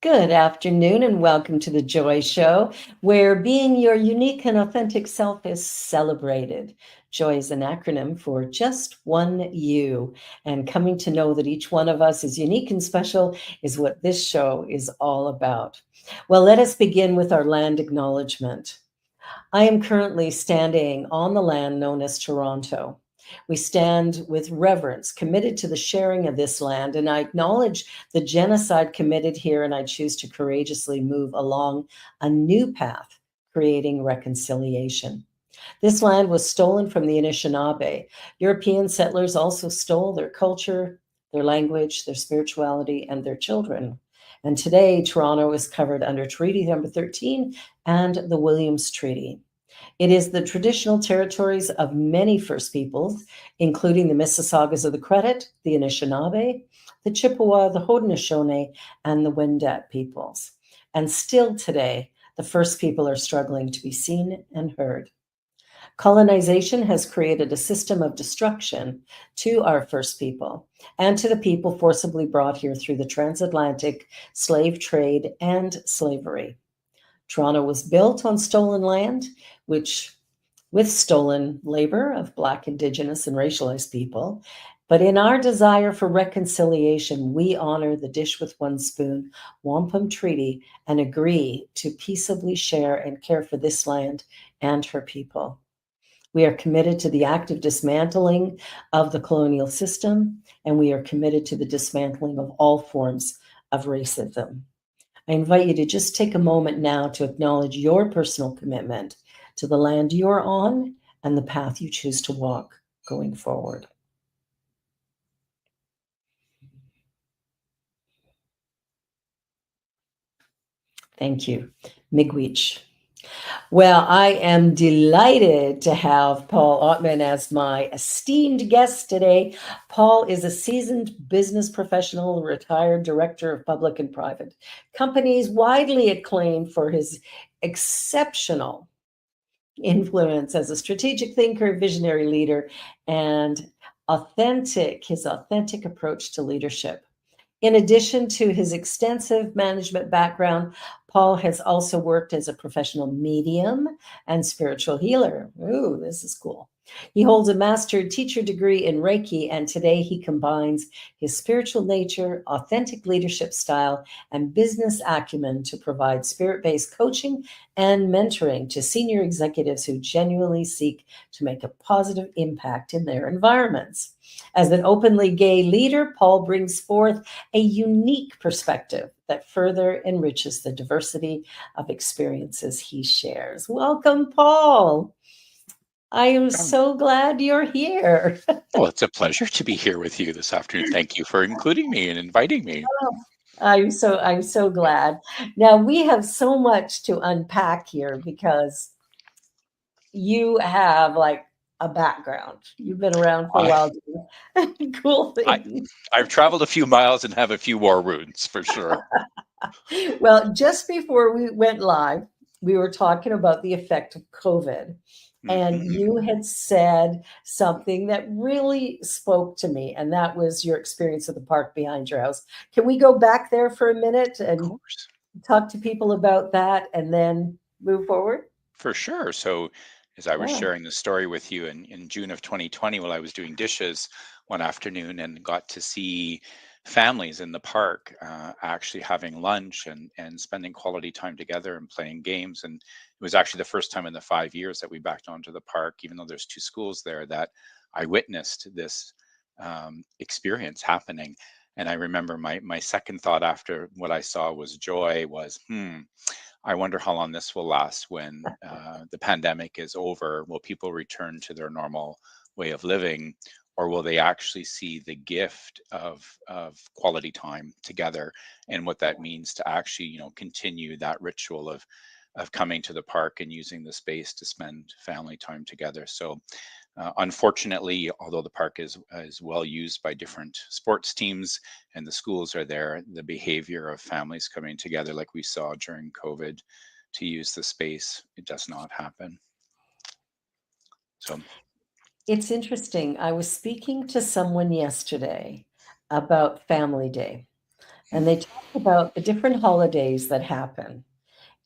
Good afternoon and welcome to the Joy Show, where being your unique and authentic self is celebrated. Joy is an acronym for just one you, and coming to know that each one of us is unique and special is what this show is all about. Well, let us begin with our land acknowledgement. I am currently standing on the land known as Toronto. We stand with reverence, committed to the sharing of this land, and I acknowledge the genocide committed here, and I choose to courageously move along a new path, creating reconciliation. This land was stolen from the Anishinaabe. European settlers also stole their culture, their language, their spirituality, and their children. And today, Toronto is covered under Treaty Number 13 and the Williams Treaty. It is the traditional territories of many First Peoples, including the Mississaugas of the Credit, the Anishinaabe, the Chippewa, the Haudenosaunee, and the Wendat peoples. And still today, the First People are struggling to be seen and heard. Colonization has created a system of destruction to our First People and to the people forcibly brought here through the transatlantic slave trade and slavery. Toronto was built on stolen land, which with stolen labor of Black, Indigenous, and racialized people. But in our desire for reconciliation, we honor the dish with one spoon, wampum treaty, and agree to peaceably share and care for this land and her people. We are committed to the active dismantling of the colonial system, and we are committed to the dismantling of all forms of racism. I invite you to just take a moment now to acknowledge your personal commitment to the land you're on and the path you choose to walk going forward. Thank you. Miigwech. Well, I am delighted to have Paul Ottmann as my esteemed guest today. Paul is a seasoned business professional, retired director of public and private companies, widely acclaimed for his exceptional influence as a strategic thinker, visionary leader, and his authentic approach to leadership. In addition to his extensive management background, Paul has also worked as a professional medium and spiritual healer. Ooh, this is cool. He holds a master teacher degree in Reiki, and today he combines his spiritual nature, authentic leadership style, and business acumen to provide spirit-based coaching and mentoring to senior executives who genuinely seek to make a positive impact in their environments. As an openly gay leader, Paul brings forth a unique perspective that further enriches the diversity of experiences he shares. Welcome, Paul. I am Um, so glad you're here. well, it's a pleasure to be here with you this afternoon. Thank you for including me and inviting me. I'm so glad. Now we have so much to unpack here because you have like a background. You've been around for a I, while doing cool I, things. I've traveled a few miles and have a few war wounds for sure. Well, just before we went live, we were talking about the effect of COVID. And Hmm. you had said something that really spoke to me, and that was your experience at the park behind your house. Can we go back there for a minute Of and course, talk to people about that and then move forward? for sure. So, as I was Yeah. sharing the story with you in June of 2020, while I was doing dishes one afternoon and got to see families in the park actually having lunch and spending quality time together and playing games. And it was actually the first time in the 5 years that we backed onto the park, even though there's two schools there, that I witnessed this experience happening. And I remember my second thought after what I saw was joy was, I wonder how long this will last when the pandemic is over. Will people return to their normal way of living, or will they actually see the gift of quality time together and what that means to actually, continue that ritual of coming to the park and using the space to spend family time together. So unfortunately, although the park is well used by different sports teams and the schools are there, the behavior of families coming together, like we saw during COVID, to use the space, it does not happen. So, It's interesting. I was speaking to someone yesterday about Family Day. and they talk about the different holidays that happen,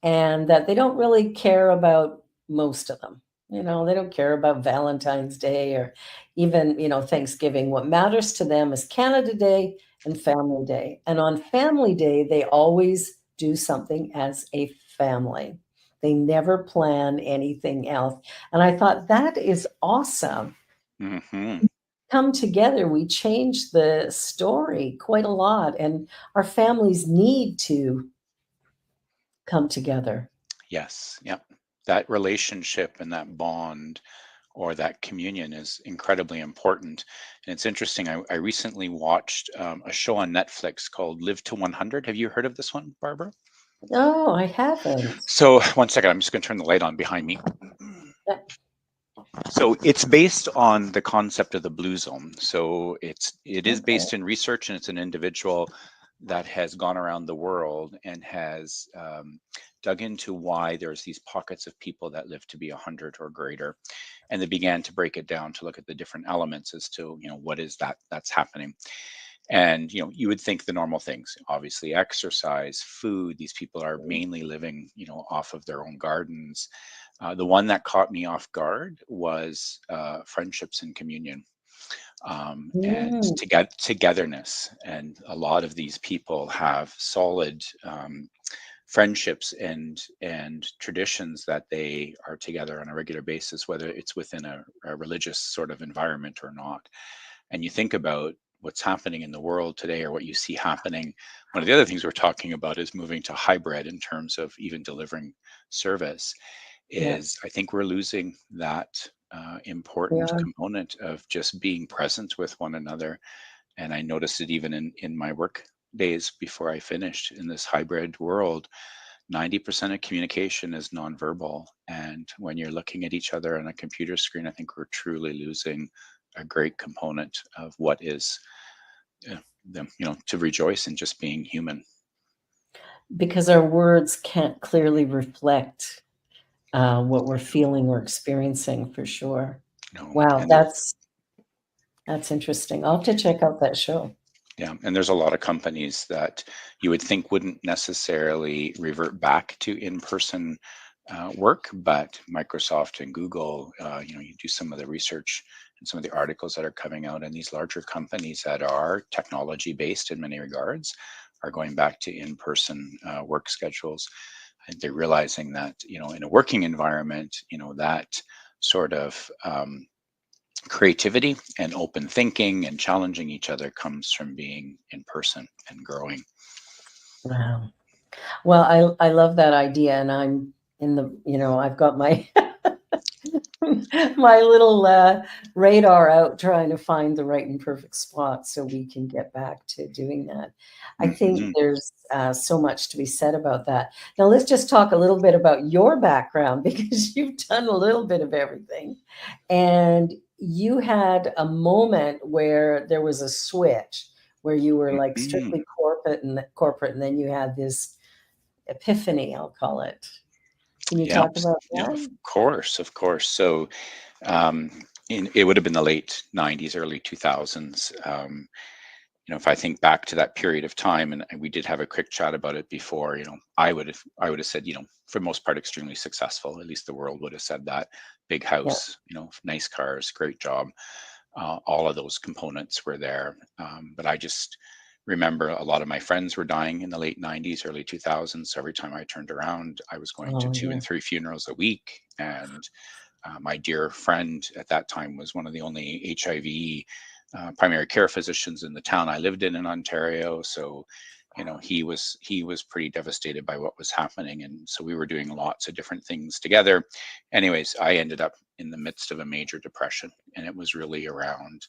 and that they don't really care about most of them. They don't care about Valentine's Day or even, Thanksgiving. What matters to them is Canada Day and Family Day. And on Family Day, they always do something as a family. They never plan anything else. And I thought that is awesome. Hmm. Come together, we change the story quite a lot, and our families need to come together. Yes, yep. That relationship and that bond or that communion is incredibly important. And it's interesting. I recently watched a show on Netflix called Live to 100. Have you heard of this one, Barbara? Oh, I haven't. So, one second, I'm just going to turn the light on behind me. Yeah. So it's based on the concept of the blue zone. So it is Okay. based in research, and it's an individual that has gone around the world and has dug into why there's these pockets of people that live to be 100 or greater, and they began to break it down to look at the different elements as to what is that's happening. And you would think the normal things, obviously exercise, food. These people are mainly living off of their own gardens. The one that caught me off guard was friendships and communion, and Mm, togetherness. And a lot of these people have solid friendships and traditions that they are together on a regular basis, whether it's within a religious sort of environment or not. And you think about what's happening in the world today, or what you see happening. One of the other things we're talking about is moving to hybrid in terms of even delivering service. yeah, Is I think we're losing that we important are. component of just being present with one another. And I noticed it even in my work days before I finished in this hybrid world. 90% of communication is nonverbal. And when you're looking at each other on a computer screen, I think we're truly losing a great component of what is uh, to rejoice in just being human. Because our words can't clearly reflect what we're feeling or experiencing for sure. No, Wow, and there's that's interesting. I'll have to check out that show. yeah, and there's a lot of companies that you would think wouldn't necessarily revert back to in-person work, but Microsoft and Google, you do some of the research and some of the articles that are coming out, and these larger companies that are technology based in many regards are going back to in-person work schedules. And they're realizing that, in a working environment, that sort of creativity and open thinking and challenging each other comes from being in person and growing. Wow. Well, I love that idea, and I'm in the, I've got my my little radar out trying to find the right and perfect spot so we can get back to doing that. I think Hmm. there's so much to be said about that. Now, let's just talk a little bit about your background because you've done a little bit of everything. And you had a moment where there was a switch where you were like Hmm. strictly corporate, and then you had this epiphany, I'll call it. Can you Yep. talk about Yeah, of that? course, of course. So um, it would have been the late 90s, early 2000s. If I think back to that period of time, and we did have a quick chat about it before, I would have said, for the most part, extremely successful. At least the world would have said that. Big Yeah. house, nice cars, great job. All of those components were there. But I just remember a lot of my friends were dying in the late 90s, early 2000s. So every time I turned around, I was going to Oh, two yeah. and three funerals a week. And my dear friend at that time was one of the only HIV primary care physicians in the town I lived in Ontario. So, he was pretty devastated by what was happening, and so we were doing lots of different things together. Anyways, I ended up in the midst of a major depression, and it was really around,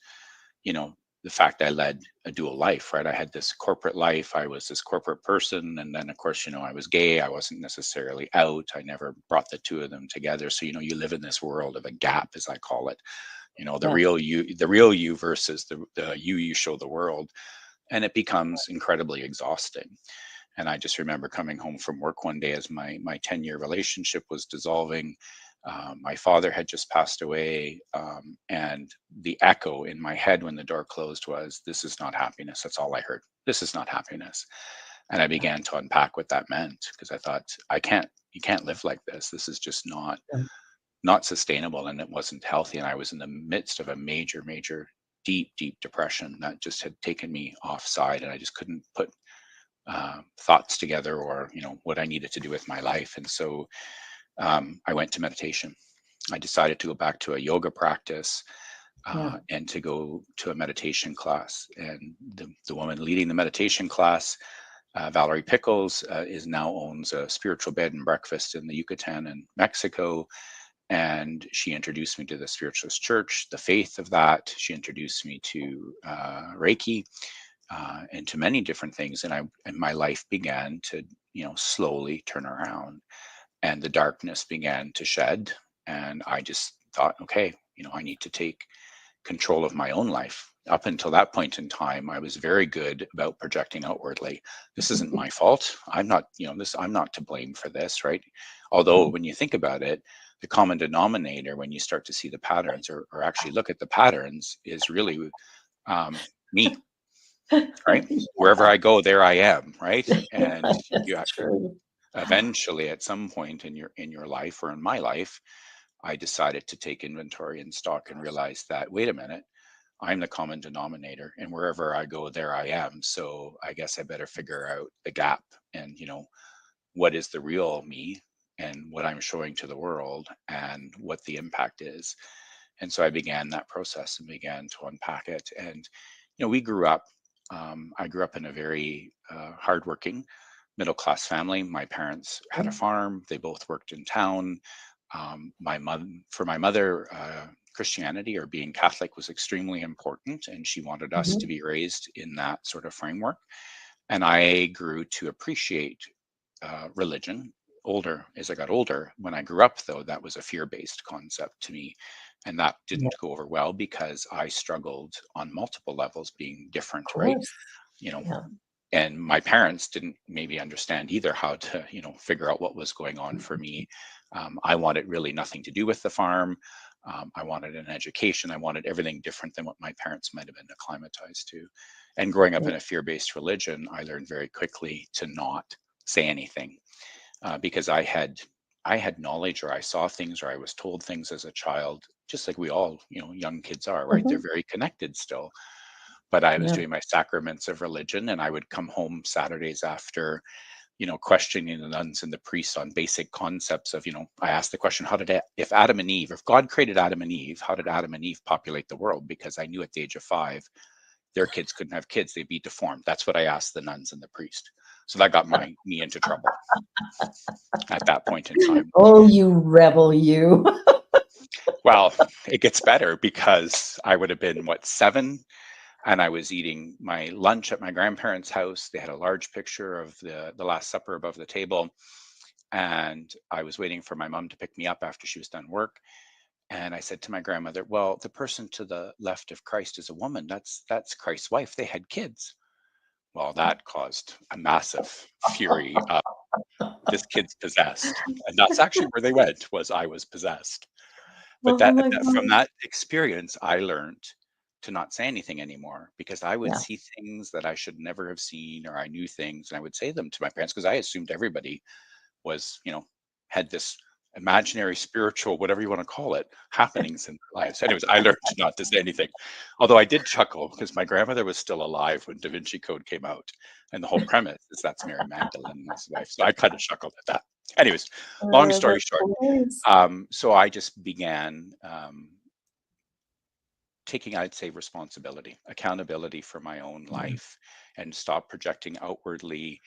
you know, the fact I led a dual life, right? I had this corporate life. I was this corporate person. And then, of course, I was gay. I wasn't necessarily out. I never brought the two of them together. So, you live in this world of a gap, as I call it, the Yeah. real you versus the you show the world. And it becomes incredibly exhausting. And I just remember coming home from work one day as my 10-year relationship was dissolving. My father had just passed away, and the echo in my head when the door closed was, "This is not happiness." That's all I heard. "This is not happiness." And I began to unpack what that meant, because I thought, you can't live like this. This is just not sustainable, and it wasn't healthy. And I was in the midst of a major, major, deep depression that just had taken me offside, and I just couldn't put thoughts together, or what I needed to do with my life. And so I went to meditation. I decided to go back to a yoga practice, Yeah. and to go to a meditation class. And the woman leading the meditation class, Valerie Pickles, is now owns a spiritual bed and breakfast in the Yucatan in Mexico. And she introduced me to the spiritualist church, the faith of that. She introduced me to Reiki, and to many different things. And my life began to, slowly turn around, and the darkness began to shed. And I just thought, okay, I need to take control of my own life. Up until that point in time, I was very good about projecting outwardly. This isn't my fault. I'm not, I'm not to blame for this, right? Although when you think about it, the common denominator, when you start to see the patterns, or actually look at the patterns, is really um, me, right? Wherever I go, there I am, right? And you It's true. eventually, at some point in your life, or in my life, I decided to take inventory and stock, and realize that, wait a minute, I'm the common denominator, and wherever I go, there I am. So I guess I better figure out the gap, and what is the real me, and what I'm showing to the world, and what the impact is. And so I began that process and began to unpack it. And we grew up. I grew up in a very hardworking middle class family. My parents had a farm. They both worked in town. For my mother, Christianity, or being Catholic, was extremely important, and she wanted us to Mhm. be raised in that sort of framework. And I grew to appreciate religion as I got older. When I grew up, though, that was a fear-based concept to me, and that Yeah, didn't go over well, because I struggled on multiple levels being of different, right? course. You know, Yeah. and my parents didn't maybe understand either how to figure out what was going on for me. I wanted really nothing to do with the farm. I wanted an education. I wanted everything different than what my parents might have been acclimatized to. And growing up Yeah. in a fear-based religion, I learned very quickly to not say anything, because I had knowledge, or I saw things, or I was told things as a child, just like we all, young kids are, right? They're Mhm. very connected still. But I was Yeah. doing my sacraments of religion, and I would come home Saturdays after, questioning the nuns and the priests on basic concepts of, I asked the question, if God created Adam and Eve, how did Adam and Eve populate the world? Because I knew at the age of 5, their kids couldn't have kids, they'd be deformed. That's what I asked the nuns and the priest. So that got me into trouble at that point in time. Oh, you rebel, you. Well, it gets better, because I would have been, what, 7, and I was eating my lunch at my grandparents' house. They had a large picture of the Last Supper above the table, and I was waiting for my mom to pick me up after she was done work. And I said to my grandmother, "Well, the person to the left of Christ is a woman. That's Christ's wife. They had kids." Well, that caused a massive fury. This kid's possessed, and that's actually where they went. Was I was possessed. But Oh my from God. that experience, I learned to not say anything anymore, because I would Yeah. see things that I should never have seen, or I knew things, and I would say them to my parents, because I assumed everybody was, had this imaginary, spiritual, whatever you want to call it, happenings in their lives. Anyways, I learned not to say anything. Although I did chuckle, because my grandmother was still alive when Da Vinci Code came out. And the whole premise is that's Mary Magdalene's wife. So I kind of chuckled at that. Anyways, long story That's short, hilarious. so I just began taking, I'd say, responsibility, accountability for my own Yeah. life, and stop projecting outwardly,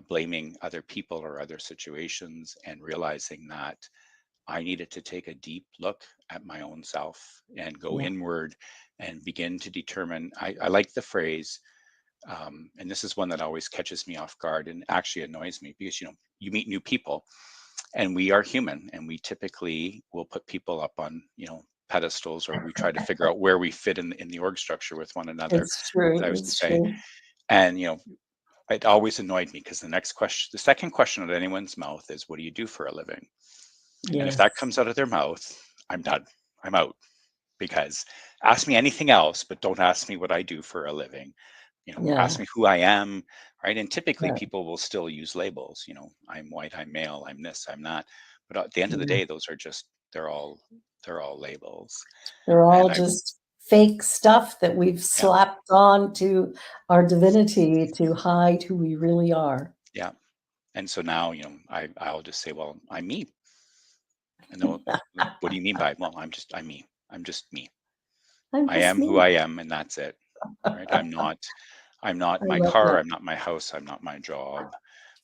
blaming other people or other situations, and realizing that I needed to take a deep look at my own self, and go Yeah. inward, and begin to determine. I like the phrase, and this is one that always catches me off guard and actually annoys me, because you meet new people, and we are human, and we typically will put people up on pedestals, or we try to figure out where we fit in the org structure with one another, It's true. as I was to It's say. true. And it always annoyed me, because the second question out of anyone's mouth is, what do you do for a living? And if that Yes. comes out of their mouth, I'm done. I'm out. Because ask me anything else, but don't ask me what I do for a living. Ask Yeah. me who I am, right? And typically Yeah. people will still use labels. I'm white, I'm male, I'm this, I'm that. But at the end of the Yeah. day, those are just they're all labels. They're all And I just fake stuff that we've yeah, slapped on to our divinity to hide who we really are. yeah. And so now, I'll just say, well, I'm me. And they'll, what do you mean by, well, I'm me. I'm just me. I'm I just am who me. I am, and that's it. Right? I'm not I my love car, that. I'm not my house, I'm not my job.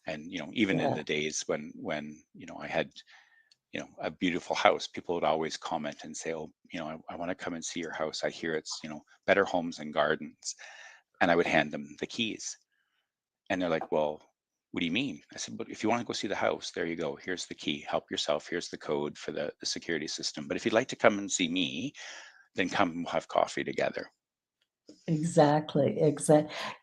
And even in Yeah. the days when I had a beautiful house, people would always comment and say, oh, I want to come and see your house, I hear it's Better Homes and Gardens. And I would hand them the keys, and they're like, well, what do you mean? I said, but if you want to go see the house, there you go, here's the key, help yourself, here's the code for the security system. But if you'd like to come and see me, then come and we'll have coffee together. Exactly.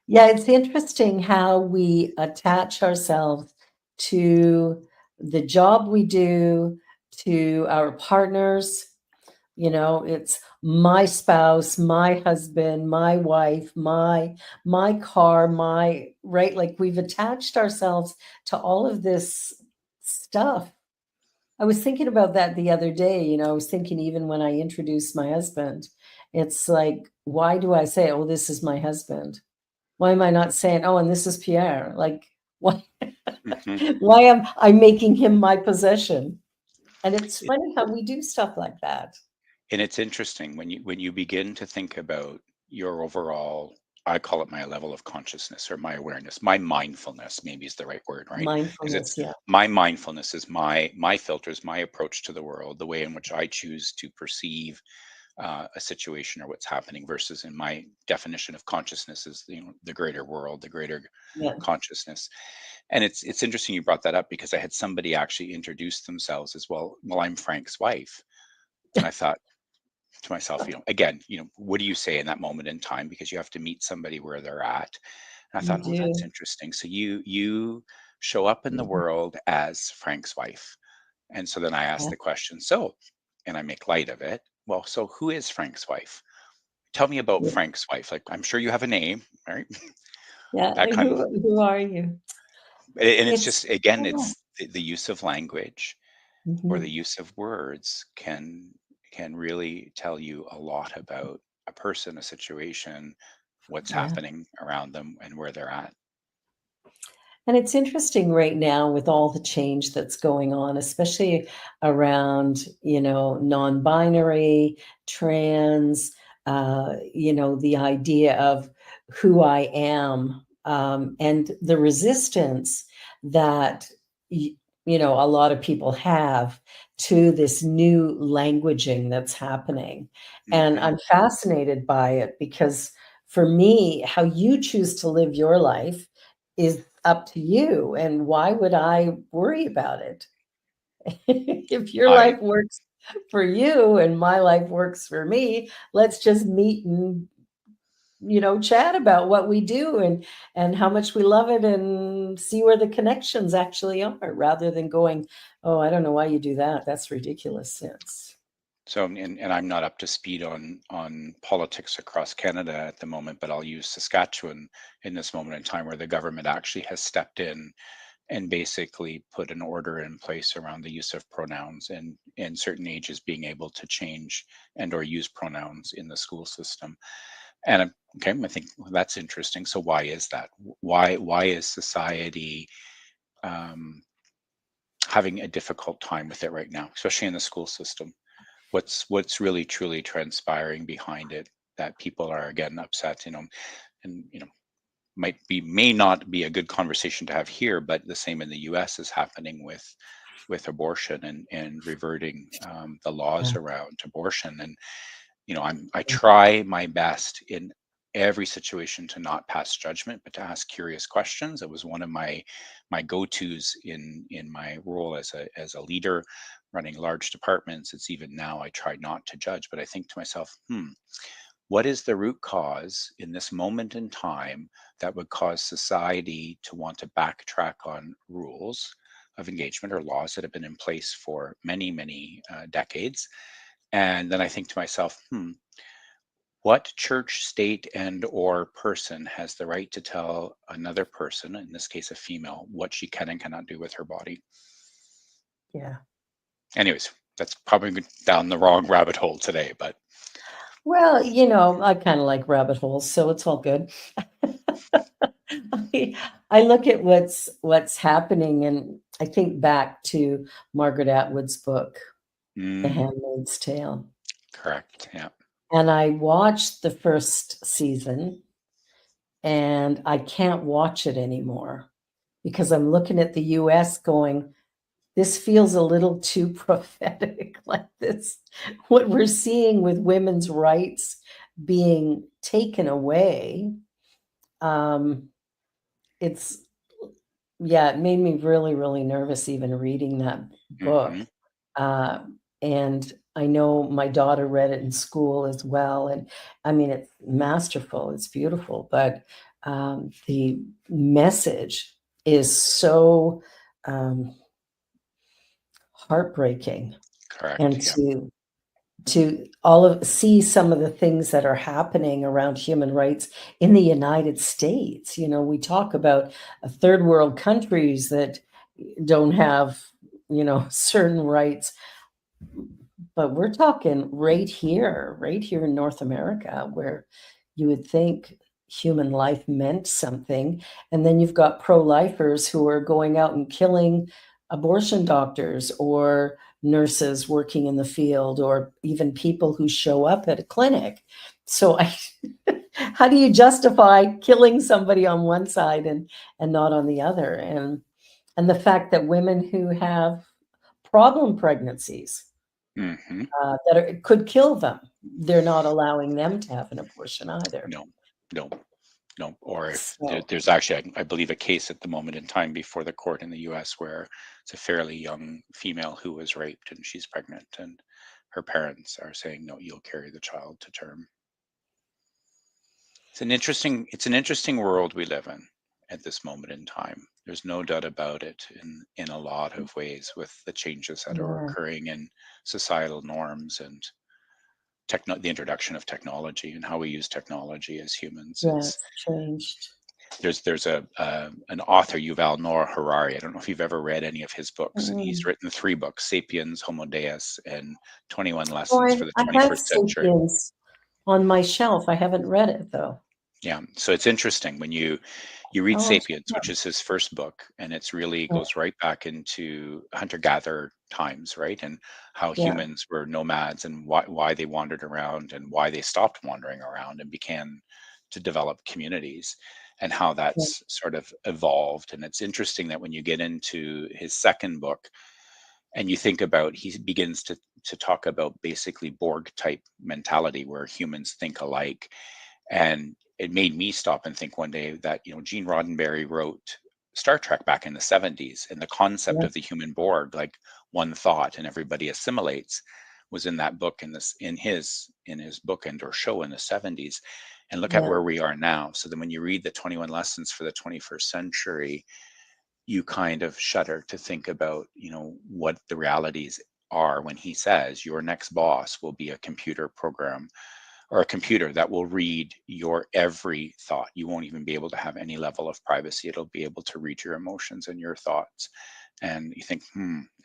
Yeah, it's interesting how we attach ourselves to the job we do, to our partners. It's my spouse, my husband, my wife, my car, my right. Like we've attached ourselves to all of this stuff. I was thinking about that the other day. I was thinking even when I introduced my husband, it's like, why do I say, oh, this is my husband? Why am I not saying, oh, and this is Pierre? Like, why, Hmm. why am I making him my possession? And it's funny how we do stuff like that. And it's interesting when you begin to think about your overall, I call it my level of consciousness or my awareness, my mindfulness maybe is the right word, right? Because it's Mindfulness, yeah. my mindfulness is my filters, my approach to the world, the way in which I choose to perceive a situation or what's happening, versus in my definition of consciousness is the greater world, the greater Yeah. consciousness. And it's interesting you brought that up, because I had somebody actually introduce themselves as, well, I'm Frank's wife. And I thought to myself, again, what do you say in that moment in time? Because you have to meet somebody where they're at. And I You thought, oh, that's do. interesting. So you show up in the Mhm. world as Frank's wife. And so then I ask Yeah. the question, so, and I make light of it. Well, so who is Frank's wife? Tell me about Yeah. Frank's wife. Like, I'm sure you have a name, right? Yeah. That kind of, Who are you? and it's It's just, again, yeah. it's the use of language or the Mhm. use of words can really tell you a lot about a person, a situation, what's Yeah. happening around them, and where they're at. And it's interesting right now with all the change that's going on, especially around, non-binary, trans, the idea of who I am, and the resistance that, y- a lot of people have to this new languaging that's happening. And Hmm. I'm fascinated by it because for me, how you choose to live your life is up to you. And why would I worry about it? If your I life works for you and my life works for me, let's just meet and chat about what we do and how much we love it and see where the connections actually are rather than going, oh, I don't know why you do that. That's ridiculous. It's so and I'm not up to speed on politics across Canada at the moment, but I'll use Saskatchewan in this moment in time, where the government actually has stepped in and basically put an order in place around the use of pronouns, and in certain ages being able to change and or use pronouns in the school system. And okay, I think, well, that's interesting. So why is that? Why is society um, having a difficult time with it right now, especially in the school system? What's really truly transpiring behind it that people are again upset? And may not be a good conversation to have here, but the same in the U.S. is happening with abortion and reverting the laws yeah, around abortion. And I try my best in every situation to not pass judgment, but to ask curious questions. It was one of my go-tos in my role as a leader running large departments. It's even now I try not to judge, but I think to myself, what is the root cause in this moment in time that would cause society to want to backtrack on rules, of engagement or laws that have been in place for many, many decades. And then I think to myself, what church, state, and or person has the right to tell another person, in this case a female, what she can and cannot do with her body? Yeah. Anyways, that's probably down the wrong rabbit hole today, but Well, I kind of like rabbit holes, so it's all good. I look at what's happening, and I think back to Margaret Atwood's book, The mm, Handmaid's Tale. correct. Yeah. And I watched the first season, and I can't watch it anymore because I'm looking at the US going, this feels a little too prophetic, like this. What we're seeing with women's rights being taken away, um, it's yeah, it made me really, really nervous even reading that book. hmm Uh, and I know my daughter read it in school as well. And I mean, it's masterful, it's beautiful, but the message is so um, heartbreaking. And Correct. Yeah. to all of see some of the things that are happening around human rights in the United States. We talk about third world countries that don't have, certain rights, but we're talking right here in North America, where you would think human life meant something. And then you've got pro-lifers who are going out and killing abortion doctors or nurses working in the field, or even people who show up at a clinic. So how do you justify killing somebody on one side and not on the other? And the fact that women who have problem pregnancies hmm could kill them, they're not allowing them to have an abortion either. No, no, no. Or if So there's actually, I believe, a case at the moment in time before the court in the U.S. where it's a fairly young female who was raped and she's pregnant, and her parents are saying, "No, you'll carry the child to term." It's an interesting world we live in at this moment in time. There's no doubt about it in a lot of ways with the changes that are yeah, occurring in societal norms and the introduction of technology and how we use technology as humans. yeah, It's it's changed. there's a an author, Yuval Noah Harari. I don't know if you've ever read any of his books, and he's Mm. written 3 books: *Sapiens*, *Homo Deus*, and *21 Oh, Lessons I for the I have 21st Century*. *Sapiens* on my shelf. I haven't read it though. Yeah, so it's interesting when you read Oh, I'll check *Sapiens*, it which out. is his first book, and it's really Yeah, goes right back into hunter-gatherer times, right? And how yeah, humans were nomads and why they wandered around and why they stopped wandering around and began to develop communities and how yeah, that's sort of evolved. And it's interesting that when you get into his second book and you think about, he begins to talk about basically Borg type mentality where humans think alike. And it made me stop and think one day that, Gene Roddenberry wrote Star Trek back in the 70s, and the concept yeah, of the human Borg, like one thought and everybody assimilates, was in that book in his book and or show in the 70s. And look at yeah. where we are now. So then when you read the 21 lessons for the 21st century, you kind of shudder to think about, what the realities are when he says your next boss will be a computer program or a computer that will read your every thought. You won't even be able to have any level of privacy. It'll be able to read your emotions and your thoughts. And you think,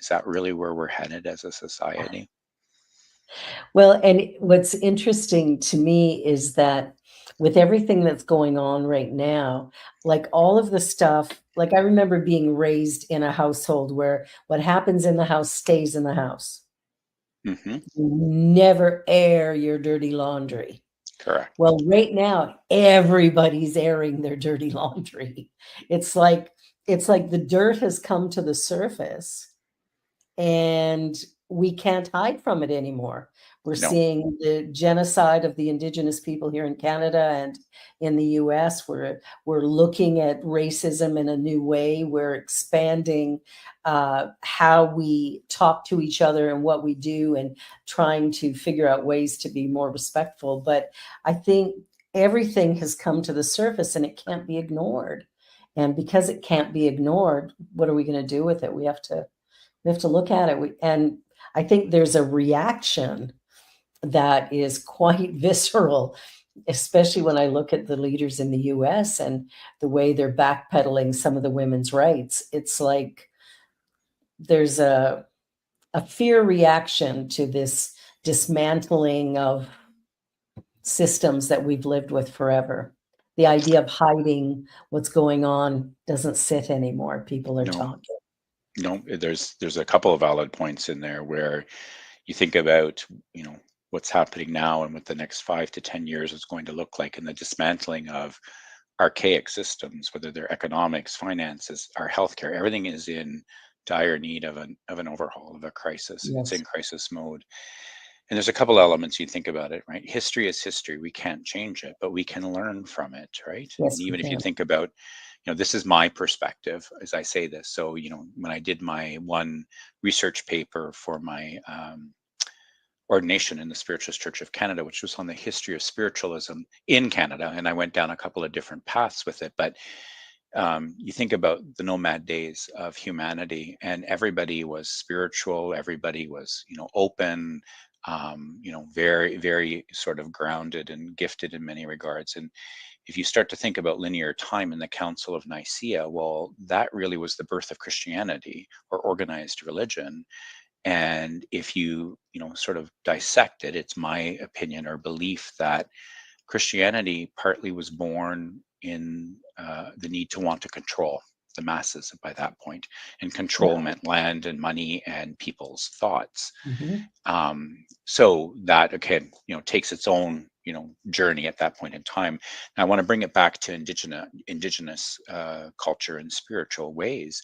is that really where we're headed as a society? Well, and what's interesting to me is that with everything that's going on right now, like all of the stuff, like I remember being raised in a household where what happens in the house stays in the house. hmm You never air your dirty laundry. Correct. Well, right now, everybody's airing their dirty laundry. It's like it's like the dirt has come to the surface, and we can't hide from it anymore. We're No, seeing the genocide of the indigenous people here in Canada and in the US. We're looking at racism in a new way. We're expanding how we talk to each other and what we do, and trying to figure out ways to be more respectful. But I think everything has come to the surface and it can't be ignored. And because it can't be ignored, what are we going to do with it? We have to look at it. And I think there's a reaction that is quite visceral, especially when I look at the leaders in the US and the way they're backpedaling some of the women's rights. It's like there's a fear reaction to this dismantling of systems that we've lived with forever. The idea of hiding what's going on doesn't sit anymore. People are No, talking. no, there's a couple of valid points in there where you think about, what's happening now and what the next 5 to 10 years is going to look like, and the dismantling of archaic systems, whether they're economics, finances, our healthcare, everything is in dire need of an overhaul, of a crisis. It's Yes. in crisis mode. And there's a couple elements you think about it, right? History is history. We can't change it, but we can learn from it, right? And Yes, we even if you can. think about, this is my perspective as I say this. So, when I did my one research paper for my ordination in the Spiritualist Church of Canada, which was on the history of spiritualism in Canada, and I went down a couple of different paths with it. But you think about the nomad days of humanity, and everybody was spiritual, everybody was, open, very, very sort of grounded and gifted in many regards. And if you start to think about linear time in the Council of Nicaea, well, that really was the birth of Christianity, or organized religion. And if sort of dissect it, it's my opinion or belief that Christianity partly was born in the need to want to control the masses by that point. And control Yeah. meant land and money and people's thoughts. Mhm. So that, again, takes its own, journey at that point in time. And I want to bring it back to indigenous culture and spiritual ways.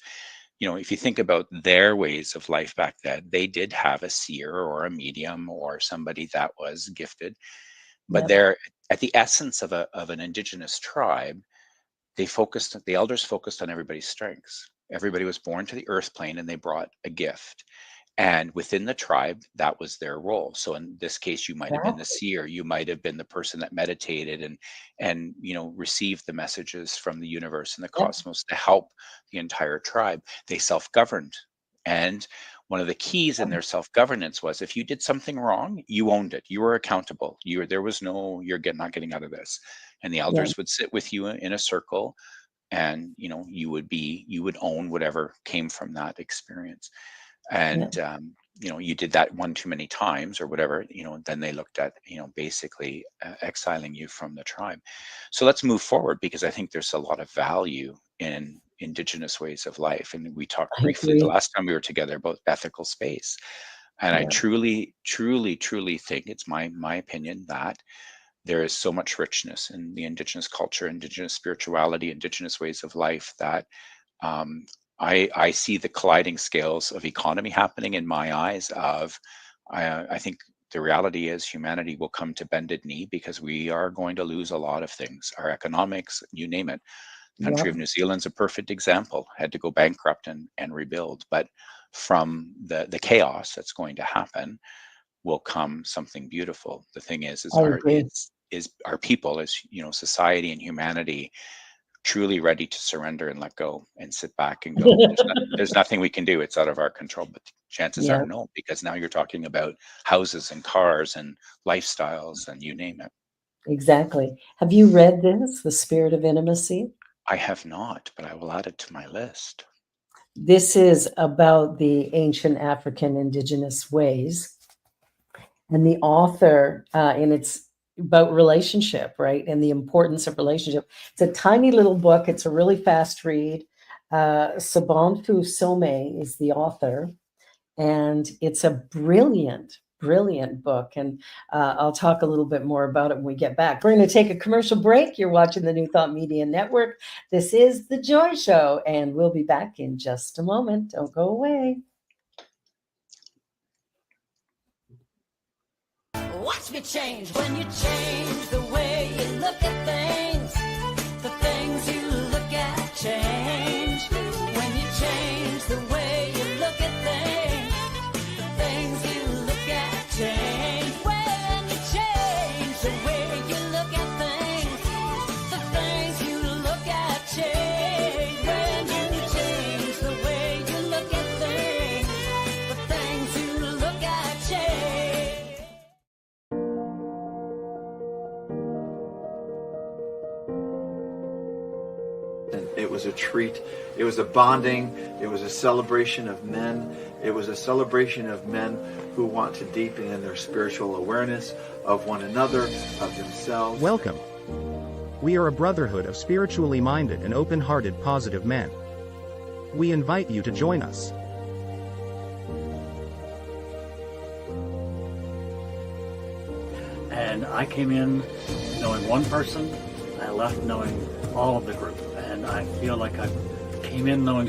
If you think about their ways of life back then, they did have a seer or a medium or somebody that was gifted, but Yep. they're at the essence of an indigenous tribe. The elders focused on everybody's strengths. Everybody was born to the earth plane and they brought a gift. And within the tribe, that was their role. So in this case, you might have been the Exactly. seer, you might have been the person that meditated and received the messages from the universe and the Yep. cosmos to help the entire tribe. They self-governed. And one of the keys in their self-governance was if you did something wrung, you owned it. You were accountable. There was no, not getting out of this. And the Yeah. elders would sit with you in a circle, and you would own whatever came from that experience. Yeah. And you did that one too many times or whatever, then they looked at basically exiling you from the tribe. So let's move forward, because I think there's a lot of value in indigenous ways of life. And we talked I briefly the agree. last time we were together about ethical space, and I Yeah. truly, truly, truly think, it's my opinion, that there is so much richness in the indigenous culture, indigenous spirituality, indigenous ways of life, that um, I see the colliding scales of economy happening in my eyes. I think the reality is humanity will come to bended knee, because we are going to lose a lot of things, our economics, you name it. The country Yep. of New Zealand's a perfect example, had to go bankrupt and rebuild. But from the chaos that's going to happen will come something beautiful. The thing is I agree. our people, as society and humanity, truly ready to surrender and let go and sit back and go, there's nothing we can do. It's out of our control. But chances are Yeah, no, because now you're talking about houses and cars and lifestyles and you name it. exactly. Have you read this, The Spirit of Intimacy? I have not, but I will add it to my list. This is about the ancient African indigenous ways. And the author, and it's about relationship, right? And the importance of relationship. It's a tiny little book. It's a really fast read. Sabantu Some is the author, and it's a brilliant, brilliant book. And I'll talk a little bit more about it when we get back. We're going to take a commercial break. You're watching the New Thought Media Network. This is The Joy Show, and we'll be back in just a moment. Don't go away. Watch me change when you change the way you look at things. The things you look at change. When you change the way you look at things, the things you look at change. When you change the way you look at things, the things you look at change. It was a treat. It was a bonding. It was a celebration of men. It was a celebration of men who want to deepen in their spiritual awareness of one another, of themselves. Welcome. We are a brotherhood of spiritually minded and open-hearted positive men. We invite you to join us. And I came in knowing one person, I left knowing all of the group. And I feel like I came in knowing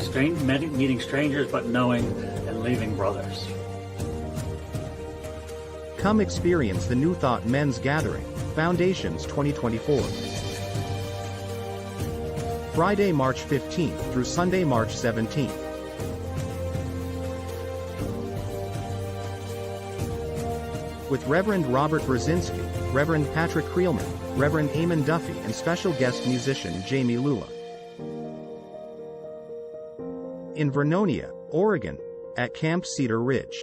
meeting strangers, but knowing and leaving brothers. Come experience the New Thought Men's Gathering, Foundations 2024. Friday, March 15th through Sunday, March 17th. With Reverend Robert Brzezinski, Reverend Patrick Creelman, Reverend Eamon Duffy, and special guest musician Jamie Lula. In Vernonia, Oregon, at Camp Cedar Ridge.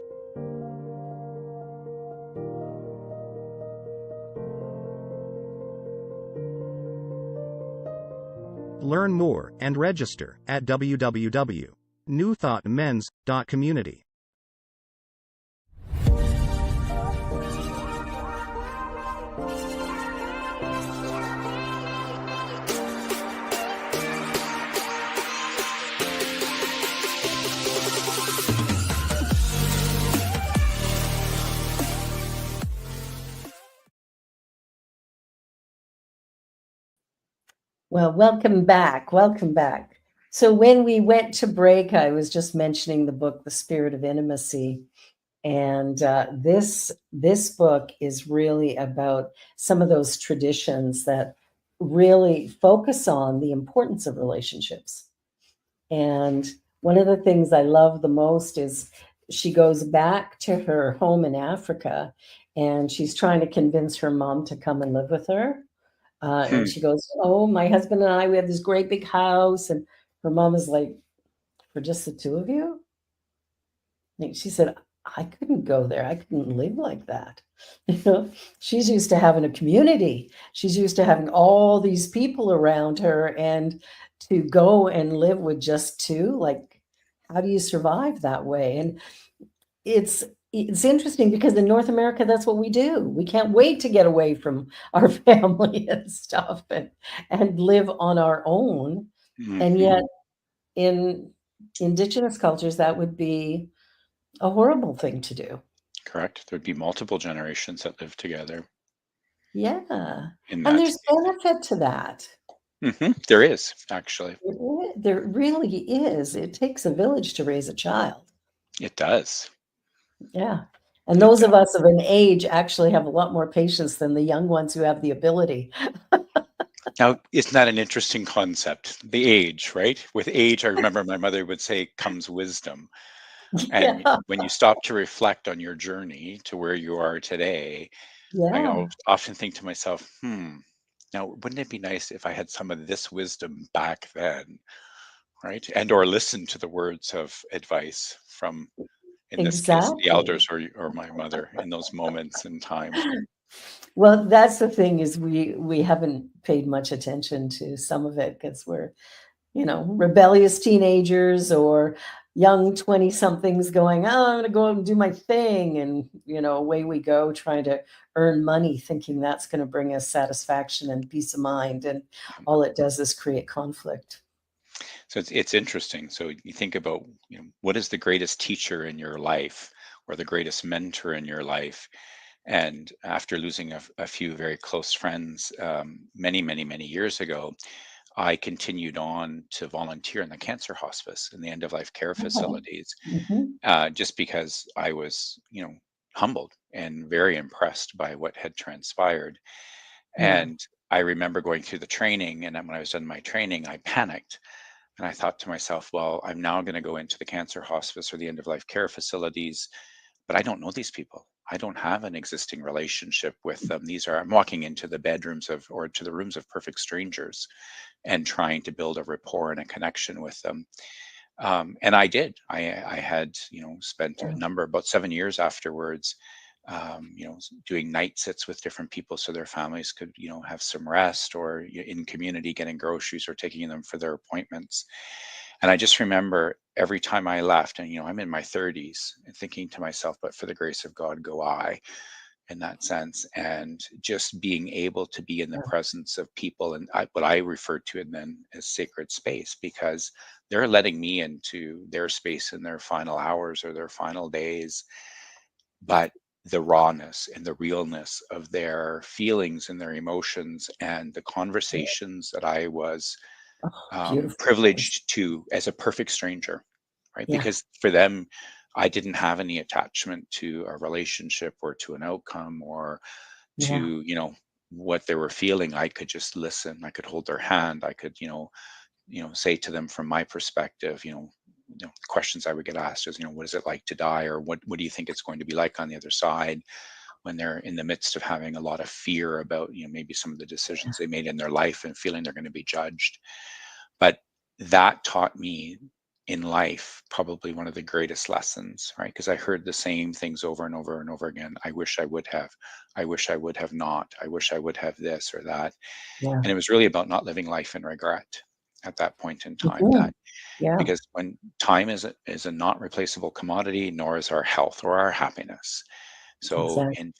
Learn more and register at www.newthoughtmens.community. Well, welcome back. Welcome back. So when we went to break, I was just mentioning the book, The Spirit of Intimacy. And this book is really about some of those traditions that really focus on the importance of relationships. And one of the things I love the most is she goes back to her home in Africa, and she's trying to convince her mom to come and live with her. And she goes, "Oh, my husband and I, we have this great big house." And her mom is like, "For just the two of you?" And she said, "I couldn't go there. I couldn't live like that." You know, she's used to having a community. She's used to having all these people around her, and to go and live with just two, like, how do you survive that way? And it's interesting because in North America, that's what we do. We can't wait to get away from our family and stuff and live on our own. And yet in indigenous cultures, that would be a horrible thing to do. Correct. There'd be multiple generations that live together Yeah. in And that there's case. benefit to that. There is, actually. There really is. It takes a village to raise a child. It does. Yeah. And those of us of an age actually have a lot more patience than the young ones who have the ability. Now, isn't that an interesting concept? The age, right? With age, I remember my mother would say, comes wisdom. And Yeah. when you stop to reflect on your journey to where you are today, I Yeah. often think to myself, now, wouldn't it be nice if I had some of this wisdom back then, right? And or listen to the words of advice from, in this case, the Exactly. elders or my mother in those moments in time. Well, that's the thing is we haven't paid much attention to some of it because we're, rebellious teenagers or young 20-somethings going, "Oh, I'm going to go out and do my thing." And, away we go trying to earn money, thinking that's going to bring us satisfaction and peace of mind. And all it does is create conflict. So it's interesting. So you think about, what is the greatest teacher in your life or the greatest mentor in your life? And after losing a few very close friends many, many, many years ago, I continued on to volunteer in the cancer hospice and the end of life care facilities, just because I was, humbled and very impressed by what had transpired. Yeah. And I remember going through the training, and then when I was done my training, I panicked. And I thought to myself, well, I'm now going to go into the cancer hospice or the end of life care facilities, but I don't know these people. I don't have an existing relationship with them. I'm walking into the bedrooms or to the rooms of perfect strangers and trying to build a rapport and a connection with them. And I did. I had, spent a number, about 7 years afterwards, doing night sits with different people so their families could, have some rest, or in community getting groceries or taking them for their appointments. And I just remember every time I left, and, I'm in my 30s, and thinking to myself, but for the grace of God, go I, in that sense. And just being able to be in the presence of people, and what I refer to it then as sacred space, because they're letting me into their space in their final hours or their final days. But the rawness and the realness of their feelings and their emotions, and the conversations that I was Oh, beautiful. privileged to as a perfect stranger, right? Yeah. Because for them, I didn't have any attachment to a relationship or to an outcome, or Yeah. to, what they were feeling. I could just listen. I could hold their hand. I could, say to them from my perspective, questions I would get asked is, what is it like to die? Or what do you think it's going to be like on the other side, when they're in the midst of having a lot of fear about, maybe some of the decisions they made in their life, and feeling they're going to be judged. But that taught me in life probably one of the greatest lessons, right? Because I heard the same things over and over and over again. I wish I would have. I wish I would have not. I wish I would have this or that. Yeah. And it was really about not living life in regret at that point in time. Mhm. That Yeah. because when time is a not replaceable commodity, nor is our health or our happiness. So, Exactly. and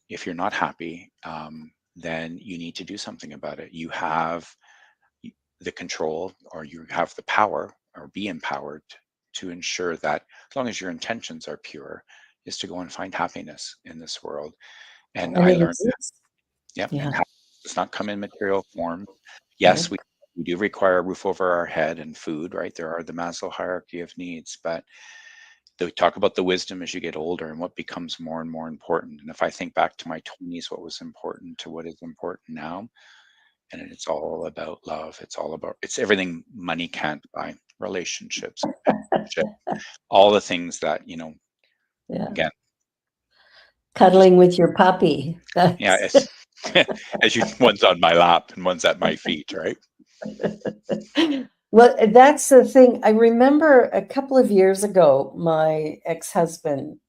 if you're not happy, then you need to do something about it. You have the control, or you have the power, or be empowered to ensure that, as long as your intentions are pure, is to go and find happiness in this world. And And I it learned that. exists. Yep. Yeah. And happiness does not come in material form. Yes, Nope. we do require a roof over our head and food, right? There are the Maslow hierarchy of needs, but they talk about the wisdom as you get older and what becomes more and more important. And if I think back to my 20s, what was important to what is important now, and it's all about love. It's everything money can't buy: relationships, companionship, all the things that, Yeah. again, just, Cuddling with your puppy. yeah, That's it's, as you, one's on my lap and one's at my feet, right? Well, that's the thing. I remember a couple of years ago, my ex-husband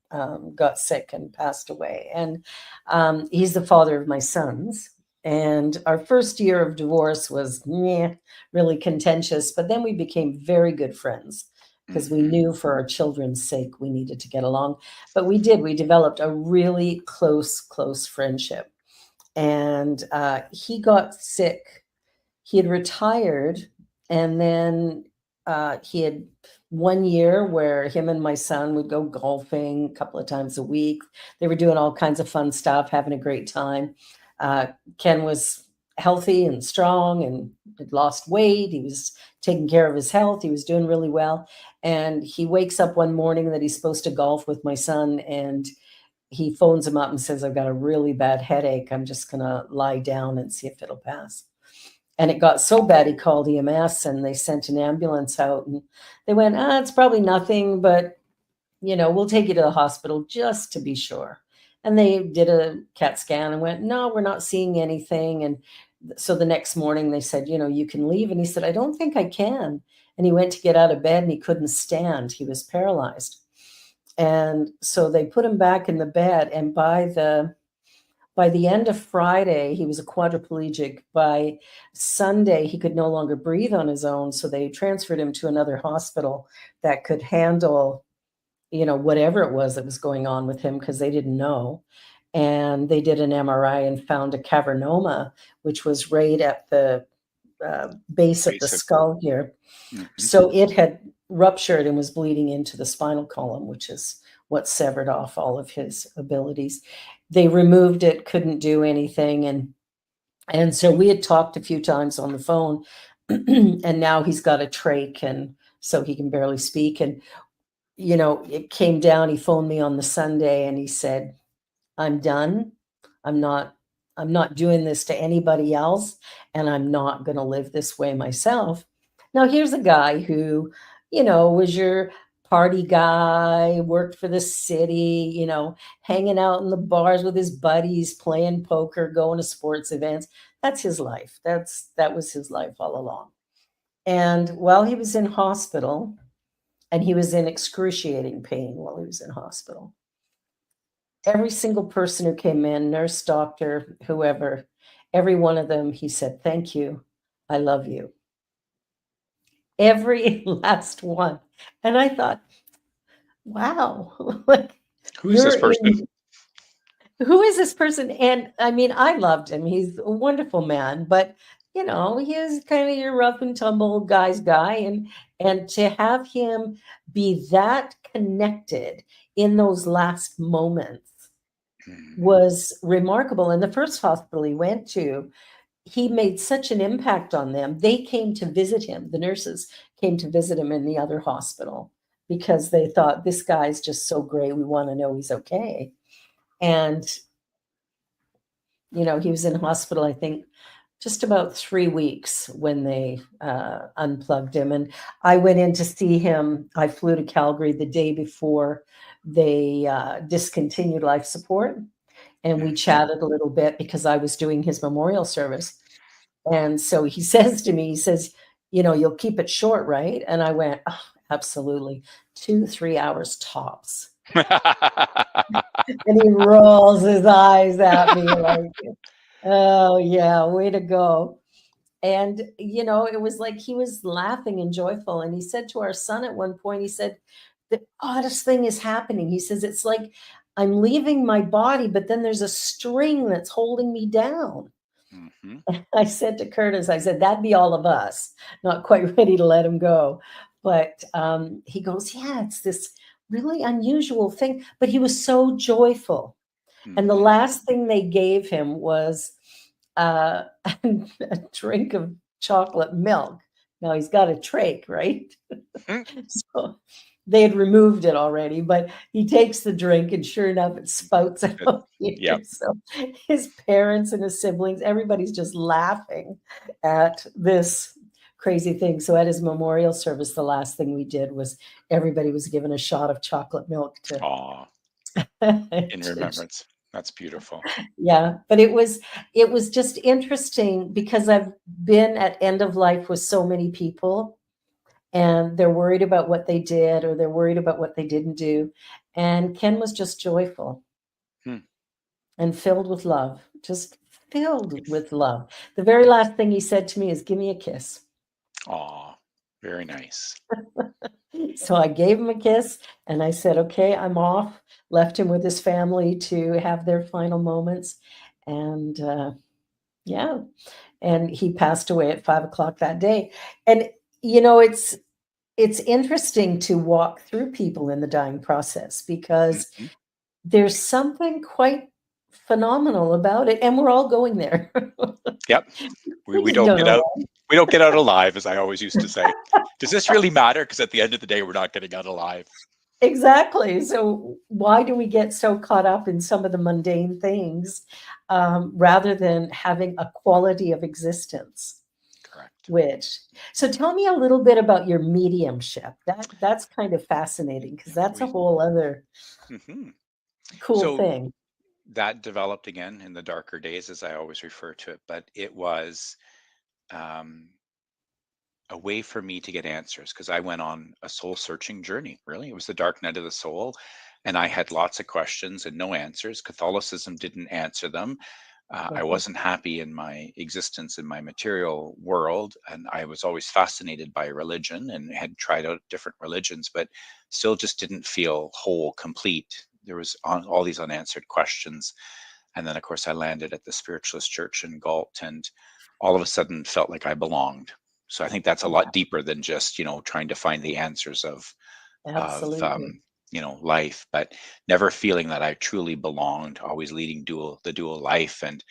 got sick and passed away. And he's the father of my sons. And our first year of divorce was really contentious, but then we became very good friends because we Hmm. knew for our children's sake we needed to get along. But we did. We developed a really close friendship. And he got sick. He had retired, and then he had 1 year where him and my son would go golfing a couple of times a week. They were doing all kinds of fun stuff, having a great time. Ken was healthy and strong and had lost weight. He was taking care of his health. He was doing really well. And he wakes up one morning that he's supposed to golf with my son, and he phones him up and says, I've got a really bad headache. I'm just going to lie down and see if it'll pass. And it got so bad, he called EMS and they sent an ambulance out, and they went, it's probably nothing, but we'll take you to the hospital just to be sure. And they did a CAT scan and went, no, we're not seeing anything. And so the next morning they said, you can leave. And he said, I don't think I can. And he went to get out of bed and he couldn't stand. He was paralyzed. And so they put him back in the bed. And by the end of Friday, he was a quadriplegic. By Sunday, he could no longer breathe on his own. So they transferred him to another hospital that could handle, whatever it was that was going on with him, because they didn't know. And they did an MRI and found a cavernoma, which was right at the base of the Basic. skull here. Hmm. So it had ruptured and was bleeding into the spinal column, which is what severed off all of his abilities. They removed it, couldn't do anything. And so we had talked a few times on the phone, and now he's got a trach, and so he can barely speak. And, it came down, he phoned me on the Sunday and he said, I'm done. I'm not I'm not doing this to anybody else, and I'm not going to live this way myself. Now here's a guy who, was your party guy, worked for the city, hanging out in the bars with his buddies, playing poker, going to sports events. That's his life. That was his life all along. And while he was in hospital, and he was in excruciating pain while he was in hospital, every single person who came in, nurse, doctor, whoever, every one of them, he said, "Thank you. I love you." Every last one. And I thought, wow, like Who is this you're person? in, who is this person? And I mean, I loved him. He's a wonderful man, but he was kind of your rough and tumble guy's guy. And to have him be that connected in those last moments Mm, was remarkable. And the first hospital he went to, he made such an impact on them. They came to visit him. The nurses came to visit him in the other hospital because they thought, this guy's just so great. We want to know he's okay. And, he was in hospital, I think, just about 3 weeks when they unplugged him. And I went in to see him. I flew to Calgary the day before they discontinued life support. And we mhm. chatted a little bit because I was doing his memorial service. And so he says to me, he says, "You'll keep it short, right?" And I went, "Oh, absolutely. 2, 3 hours tops." And he rolls his eyes at me like, "Oh, yeah, way to go." And, it was like he was laughing and joyful. And he said to our son at one point, he said, "The oddest thing is happening." He says, "It's like I'm leaving my body, but then there's a string that's holding me down." Mhm. I said to Curtis, I said, "That'd be all of us, not quite ready to let him go." But he goes, "Yeah, it's this really unusual thing." But he was so joyful. And the Mhm. last thing they gave him was a drink of chocolate milk. Now he's got a trach, right? Mm. So they had removed it already, but he takes the drink, and sure enough, it spouts Good. out Yep. here. So his parents and his siblings, everybody's just laughing at this crazy thing. So at his memorial service, the last thing we did was everybody was given a shot of chocolate milk to, Aw, in to remembrance. That's beautiful. yeah, but it was just interesting because I've been at end of life with so many people, and they're worried about what they did or they're worried about what they didn't do. And Ken was just joyful Hmm. and filled with love, just filled with love. The very last thing he said to me is, "Give me a kiss." Aw, very nice. So I gave him a kiss and I said, "Okay, I'm off." Left him with his family to have their final moments. And yeah, and he passed away at 5 o'clock that day. And it's interesting to walk through people in the dying process because Mhm. there's something quite phenomenal about it, and we're all going there. Yep. We We we just don't don't get know out why. we don't get out alive, as I always used to say. Does this really matter? Because at the end of the day, we're not getting out alive. Exactly. So why do we get so caught up in some of the mundane things, rather than having a quality of existence? Correct. Which so tell me a little bit about your mediumship. That's kind of fascinating because that's a We whole other Mhm. cool So thing. that developed again in the darker days, as I always refer to it, but it was, um a way for me to get answers because I went on a soul searching journey. Really, it was the dark night of the soul, and I had lots of questions and no answers. Catholicism didn't answer them. I Right. wasn't happy in my existence in my material world, and I was always fascinated by religion and had tried out different religions, but still just didn't feel whole, complete. There was all these unanswered questions, and then of course I landed at the Spiritualist Church in Galt, and all of a sudden felt like I belonged. So I think that's a lot Yeah, deeper than just trying to find the answers of absolutely. life, but never feeling that I truly belonged, always leading the dual life. And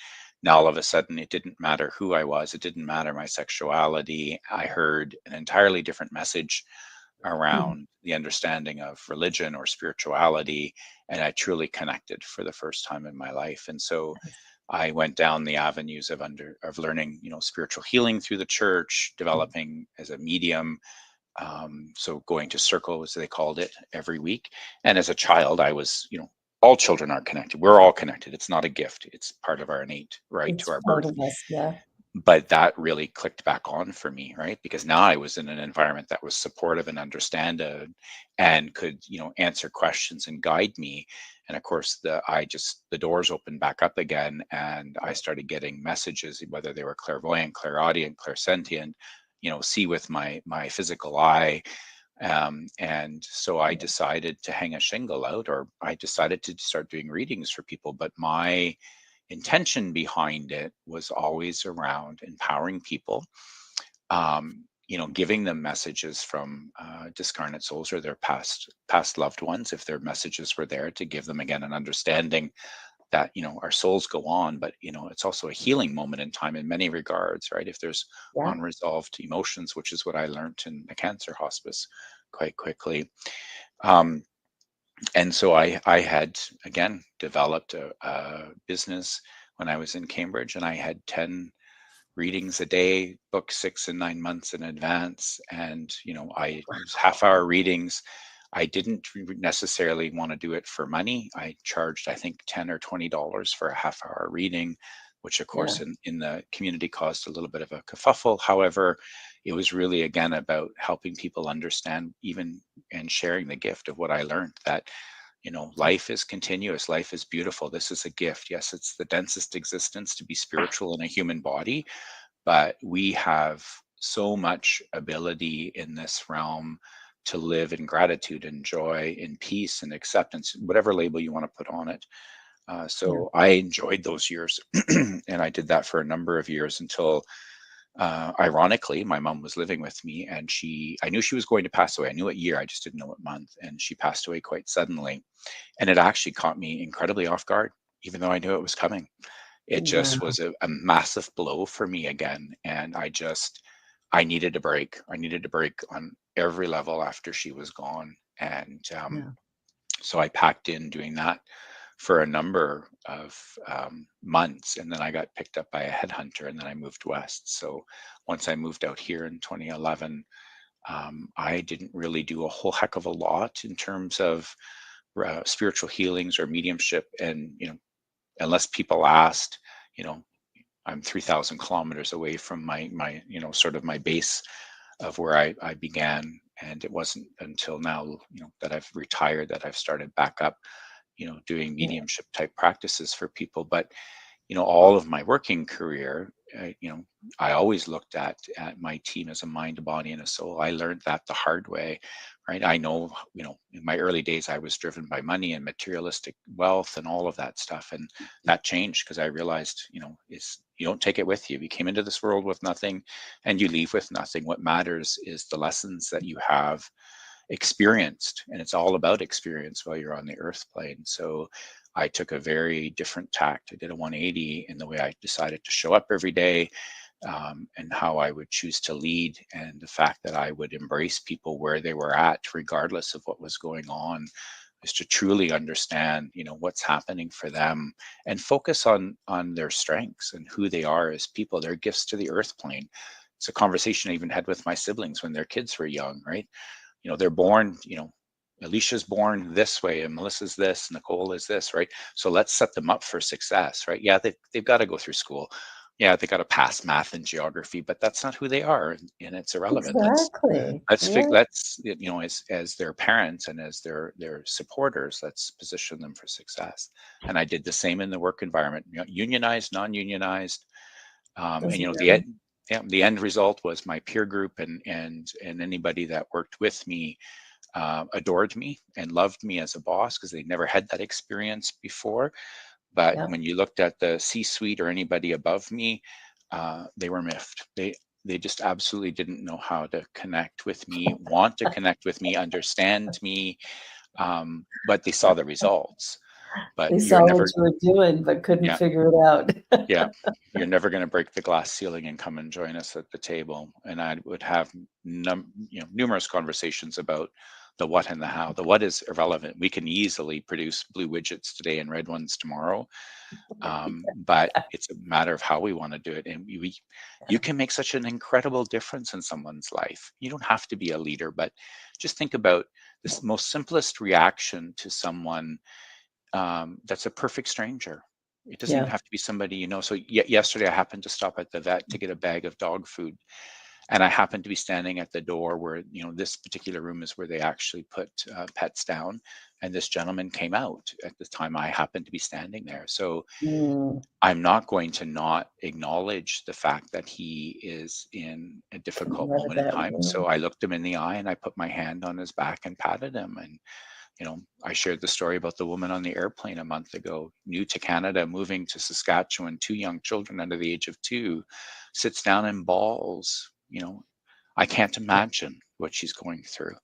now all of a sudden it didn't matter who I was, it didn't matter my sexuality. I heard an entirely different message Mm, around the understanding of religion or spirituality, and I truly connected for the first time in my life. And so I went down the avenues of learning, spiritual healing through the church, developing as a medium, so going to circle, as they called it, every week. And as a child, I was, all children are connected. We're all connected. It's not a gift. It's part of our innate right to it's our part birth. of us, yeah. But that really clicked back on for me, right? Because now I was in an environment that was supportive and understanding and could, answer questions and guide me. And of course, the doors opened back up again, and I started getting messages, whether they were clairvoyant, clairaudient, clairsentient, see with my physical eye. And so I decided to hang a shingle out, or I decided to start doing readings for people. But my intention behind it was always around empowering people, giving them messages from discarnate souls or their past loved ones, if their messages were there, to give them again an understanding that our souls go on, but it's also a healing moment in time in many regards, right? If there's Yeah. unresolved emotions, which is what I learned in the cancer hospice quite quickly. And so I had again developed a business when I was in Cambridge, and I had 10 readings a day, booked 6 and 9 months in advance. And it was half-hour readings. I didn't necessarily want to do it for money. I charged, I think, $10 or $20 for a half-hour reading, which of course in the community caused a little bit of a kerfuffle. However, it was really again about helping people understand, even, and sharing the gift of what I learned, that life is continuous, life is beautiful, this is a gift. Yes, it's the densest existence to be spiritual in a human body, but we have so much ability in this realm to live in gratitude and joy, in peace and acceptance, whatever label you want to put on it. So I enjoyed those years, and I did that for a number of years until, ironically, my mom was living with me, and I knew she was going to pass away. I knew what year, I just didn't know what month, and she passed away quite suddenly. And it actually caught me incredibly off guard, even though I knew it was coming. It just Wow. was a massive blow for me again. And I needed a break. I needed a break on every level after she was gone. And Yeah. so I packed in doing that for a number of months. And then I got picked up by a headhunter, and then I moved west. So once I moved out here in 2011, I didn't really do a whole heck of a lot in terms of spiritual healings or mediumship. And, unless people asked, you know, I'm 3,000 kilometers away from my sort of my base of where I began. And it wasn't until now, that I've retired, that I've started back up, doing Yeah. mediumship type practices for people. But all of my working career, I always looked at my team as a mind, a body, and a soul. I learned that the hard way, right? I know, in my early days, I was driven by money and materialistic wealth and all of that stuff, and that changed because I realized, you don't take it with you. You came into this world with nothing, and you leave with nothing. What matters is the lessons that you have experienced, and it's all about experience while you're on the earth plane. So I took a very different tact. I did a 180 in the way I decided to show up every day, and how I would choose to lead, and the fact that I would embrace people where they were at, regardless of what was going on, is to truly understand, what's happening for them, and focus on their strengths and who they are as people, their gifts to the earth plane. It's a conversation I even had with my siblings when their kids were young, right? They're born, Alicia's born this way, and Melissa's this, Nicole is this, right? So let's set them up for success, right? Yeah, they've got to go through school. Yeah, they got to pass math and geography, but that's not who they are, and it's irrelevant. Exactly. Yeah. Let's as their parents and as their supporters, let's position them for success. And I did the same in the work environment, unionized, non-unionized, and Doesn't the matter. the end result was my peer group and anybody that worked with me adored me and loved me as a boss, because they never had that experience before. But Yeah. when you looked at the C-suite or anybody above me, they were miffed. They just absolutely didn't know how to connect with me, want to connect with me, understand me, but they saw the results. But They you're saw what never, you were doing, but couldn't yeah, figure it out. yeah, you're never going to break the glass ceiling and come and join us at the table. And I would have numerous conversations about the what and the how. The what is irrelevant. We can easily produce blue widgets today and red ones tomorrow, but it's a matter of how we want to do it. And you can make such an incredible difference in someone's life. You don't have to be a leader, but just think about this most simplest reaction to someone, that's a perfect stranger. It doesn't even Yeah. have to be somebody you know. So yesterday I happened to stop at the vet to get a bag of dog food, And I happened to be standing at the door where, this particular room is where they actually put pets down. And this gentleman came out at the time I happened to be standing there. So Mm, I'm not going to not acknowledge the fact that he is in a difficult come out of moment in that time. So room. I looked him in the eye and I put my hand on his back and patted him. And, I shared the story about the woman on the airplane a month ago, new to Canada, moving to Saskatchewan, 2 young children under the age of 2, sits down and bawls. I can't imagine what she's going through,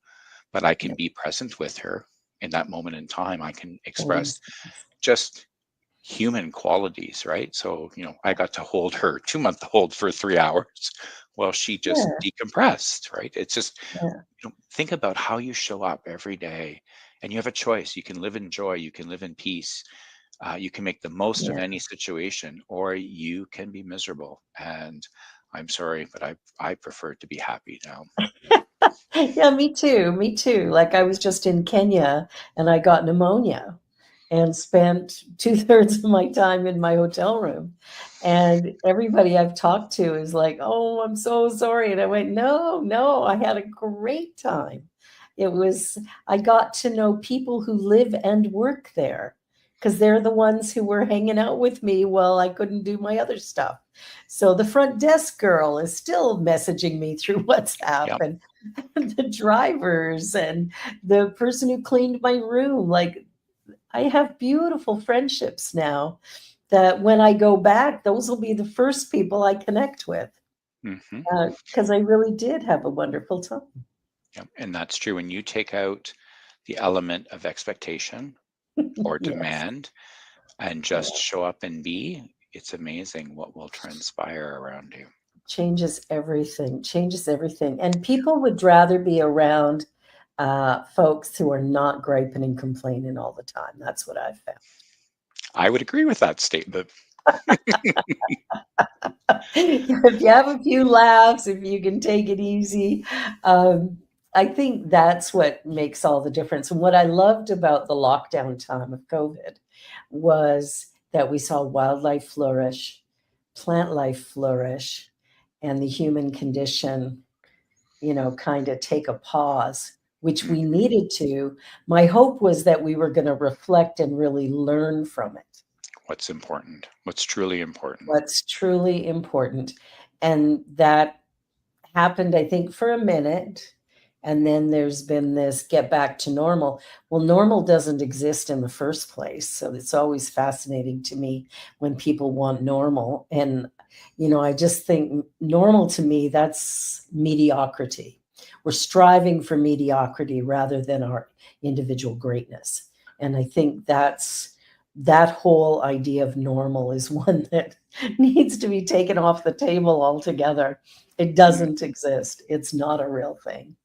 but I can Yeah, be present with her in that moment in time. I can express things. just human qualities, right? So, I got to hold her 2-month-old for 3 hours while she just Yeah, decompressed, right? It's just, yeah, think about how you show up every day, and you have a choice. You can live in joy, you can live in peace, you can make the most of yeah. any situation, or you can be miserable. And I'm sorry, but I prefer to be happy now. Yeah, me too. Me too. Like I was just in Kenya and I got pneumonia and spent two-thirds of my time in my hotel room. And everybody I've talked to is like, "Oh, I'm so sorry." And I went, "No, no, I had a great time." It was, I got to know people who live and work there because they're the ones who were hanging out with me while I couldn't do my other stuff. So the front desk girl is still messaging me through WhatsApp, Yep. and the drivers and the person who cleaned my room. Like I have beautiful friendships now that when I go back, those will be the first people I connect with Hmm. because I really did have a wonderful time. Yep. And that's true. When you take out the element of expectation or Yes, demand and just show up and be, it's amazing what will transpire around you. changes everything, changes everything. And people would rather be around folks who are not griping and complaining all the time. That's what I've found. I would agree with that statement. If you have a few laughs, if you can take it easy, um, I think that's what makes all the difference. And what I loved about the lockdown time of COVID was that we saw wildlife flourish, plant life flourish, and the human condition, kind of take a pause, which we Mhm. needed to. My hope was that we were going to reflect and really learn from it. What's important? What's truly important? What's truly important. And that happened, I think, for a minute. And then there's been this get back to normal. Well, normal doesn't exist in the first place. So it's always fascinating to me when people want normal. And, I just think normal to me, that's mediocrity. We're striving for mediocrity rather than our individual greatness. And I think that whole idea of normal is one that needs to be taken off the table altogether. It Mm. doesn't exist. It's not a real thing.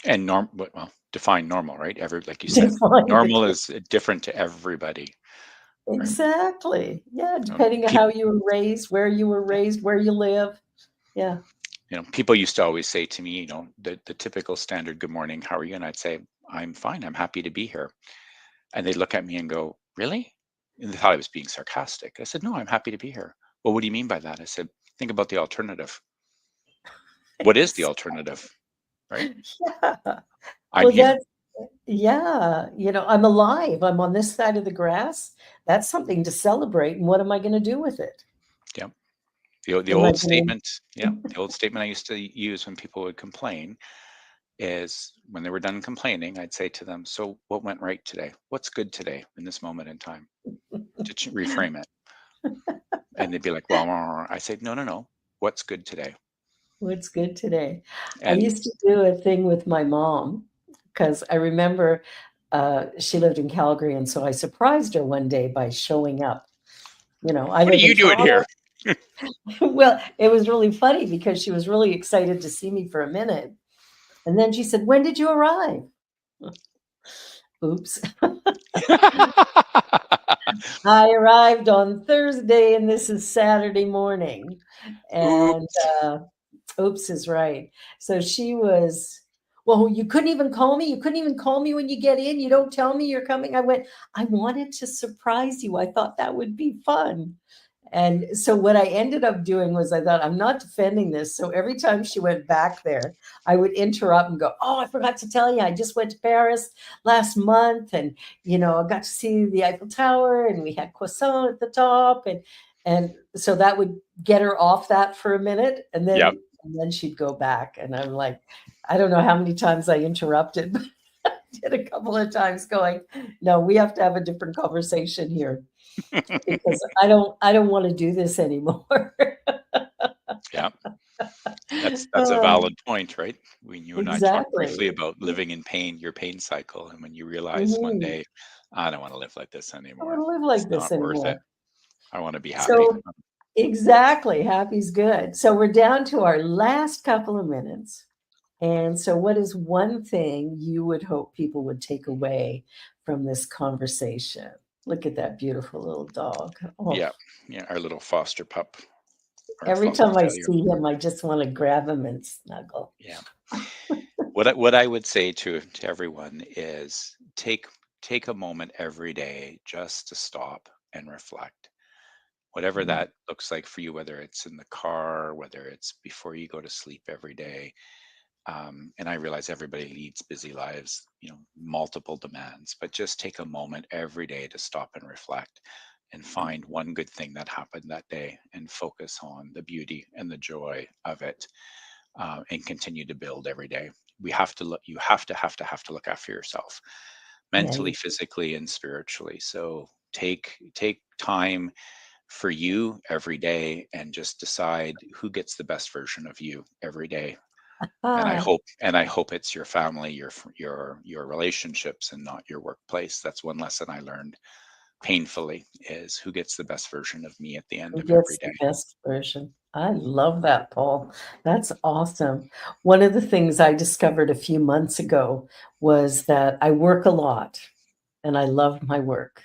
And well, define normal, right? Like you said, Define it. normal is different to everybody, right? Exactly. Yeah, Um, depending on peop, how you were raised, where you were raised, where you live. Yeah. People used to always say to me, the typical standard "Good morning, how are you?" And I'd say, "I'm fine. I'm happy to be here." And they'd look at me and go, "Really?" And they thought I was being sarcastic. I said, "No, I'm happy to be here." "Well, what do you mean by that?" I said, "Think about the alternative. What is the alternative, right? Yeah. I'm Well, here." yeah, I'm alive. I'm on this side of the grass. That's something to celebrate. And what am I going to do with it? Yep. The Am I old going statement, yeah, the old statement I used to use when people would complain is when they were done complaining, I'd say to them, "So what went right today? What's good today in this moment in time?" To reframe it. And they'd be like, "Well," I said, "No, no, no. What's good today?" What's good today? I And used to do a thing with my mom because I remember she lived in Calgary, and so I surprised her one day by showing up. I what are live in you doing here? Toronto. Well, it was really funny because she was really excited to see me for a minute, and then she said, "When did you arrive?" Oops. I arrived on Thursday, and this is Saturday morning. And Oops. uh, oops is right. So she was, well, you couldn't even call me. You couldn't even call me when you get in. You don't tell me you're coming. I went, I wanted to surprise you. I thought that would be fun. And so what I ended up doing was I thought, I'm not defending this. So every time she went back there, I would interrupt and go, oh, I forgot to tell you, I just went to Paris last month, and, I got to see the Eiffel Tower, and we had croissant at the top. And so that would get her off that for a minute. And Yep. then she'd go back. And I'm like, I don't know how many times I interrupted, but I did a couple of times going, no, we have to have a different conversation here, because I don't want to do this anymore. Yeah. That's a valid point, right? When you and I talked briefly Exactly. about living in pain, your pain cycle, and when you realize one Mhm. day, I don't want to live like this I don't anymore. want to live It's like this not worth it. anymore. I want to be happy. So exactly, happy's good. So we're down to our last couple of minutes. And so what is one thing you would hope people would take away from this conversation? Look at that beautiful little dog. Oh, Yeah, our little foster pup. Or every foster time I failure. see him, I just want to grab him and snuggle. Yeah. What I would say to everyone is take a moment every day just to stop and reflect. Whatever that looks like for you, whether it's in the car, whether it's before you go to sleep every day. And I realize everybody leads busy lives, multiple demands, but just take a moment every day to stop and reflect and find one good thing that happened that day and focus on the beauty and the joy of it, and continue to build every day. We have to look, you have to look after yourself mentally, Yeah, physically, and spiritually. So take time for you every day and just decide who gets the best version of you every day. And I hope it's your family, your relationships, and not your workplace. That's one lesson I learned painfully, is who gets the best version of me at the end who of every gets the day. best version? I love that, Paul. That's awesome. One of the things I discovered a few months ago was that I work a lot, and I love my work,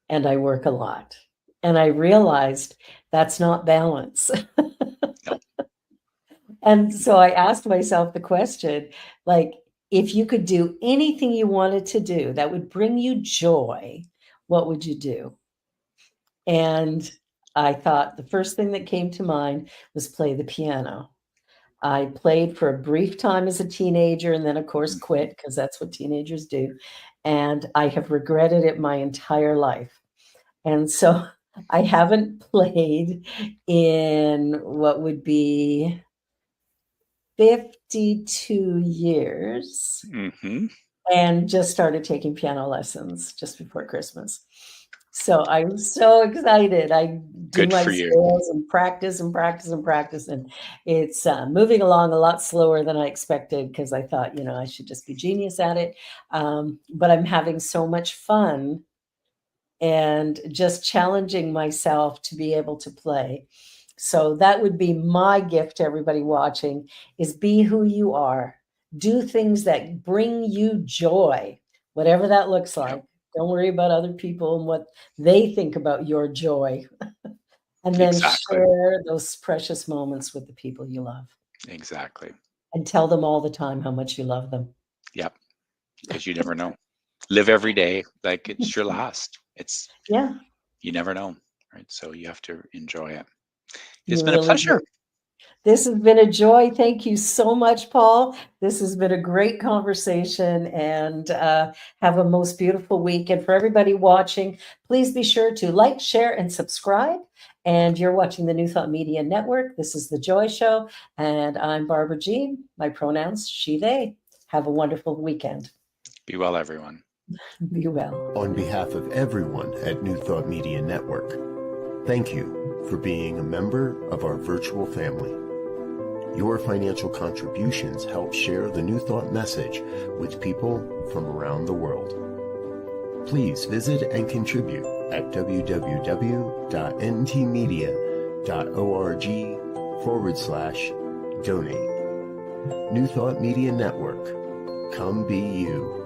and I work a lot. And I realized that's not balance. No. And so I asked myself the question, like, if you could do anything you wanted to do that would bring you joy, what would you do? And I thought the first thing that came to mind was play the piano. I played for a brief time as a teenager, and then, of course, quit, because that's what teenagers do. And I have regretted it my entire life. And so I haven't played in what would be 52 years, Hmm. and just started taking piano lessons just before Christmas. So I'm so excited. I do Good my for you. scales and practice and practice and practice, and it's moving along a lot slower than I expected, because I thought, I should just be genius at it. But I'm having so much fun and just challenging myself to be able to play. So that would be my gift to everybody watching, is be who you are. Do things that bring you joy, whatever that looks Yep. like. Don't worry about other people and what they think about your joy. And then Exactly. share those precious moments with the people you love, Exactly. and tell them all the time how much you love them. Yep. Because you never know. Live every day like it's your last. Yeah, You never know, right? So you have to enjoy it. It's you been a really pleasure. do. This has been a joy. Thank you so much, Paul. This has been a great conversation, and have a most beautiful week. And for everybody watching, please be sure to like, share, and subscribe. And you're watching the New Thought Media Network. This is The Joy Show, and I'm Barbara Jean. My pronouns, she, they. Have a wonderful weekend. Be well, everyone. Be well. On behalf of everyone at New Thought Media Network, thank you for being a member of our virtual family. Your financial contributions help share the New Thought message with people from around the world. Please visit and contribute at www.ntmedia.org/donate. New Thought Media Network. Come be you.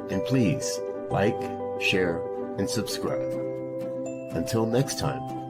And please like, share, and subscribe. Until next time.